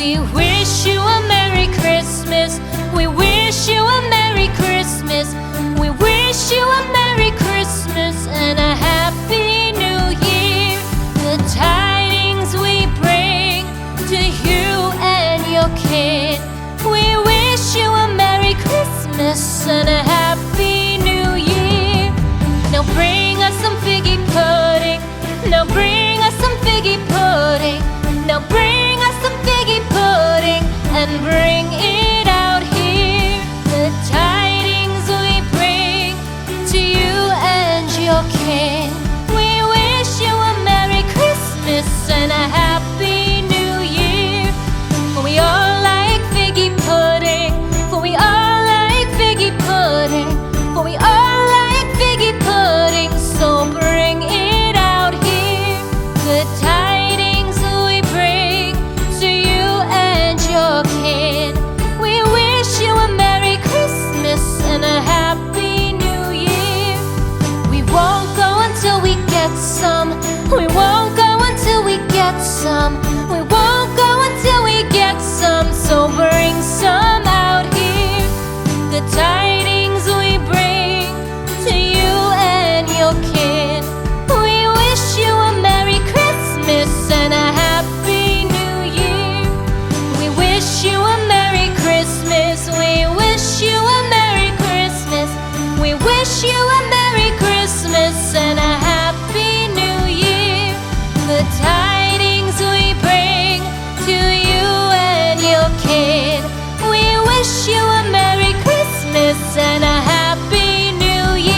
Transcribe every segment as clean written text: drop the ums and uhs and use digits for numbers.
We wish you a Merry Christmas. We wish you a Merry Christmas. We wish you a Merry Christmas and a Happy New Year. The tidings we bring to you and your kid. We wish you a Merry Christmas and a Happy New Year. Now bring us some figgy pudding. Now bring us some figgy pudding. Now bring us some figgy pudding and bring it out here. The tidings we bring to you and your kin. We wish you a Merry Christmas and a Happy New Year. For we all like figgy pudding. For we all like figgy pudding. For we all like figgy pudding. So bring it out here. The tidings we bring to you and your kid. We wish you a Merry Christmas and a Happy New Year. We won't go until we get some. We won't go until we get some. We won't go until we get some. So bring some out here. The tidings we bring to you and your kid. We wish you a Merry Christmas and a Happy New Year. We wish you a Merry Christmas. We wish you a Merry Christmas. We wish you a Merry Christmas and a Happy New Year. The tidings we bring to you and your kid. We wish you a Merry Christmas and a Happy New Year.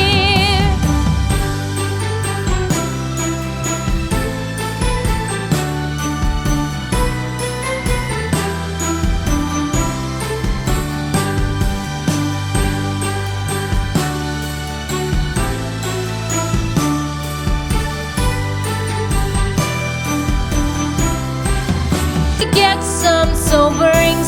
To get some, so bring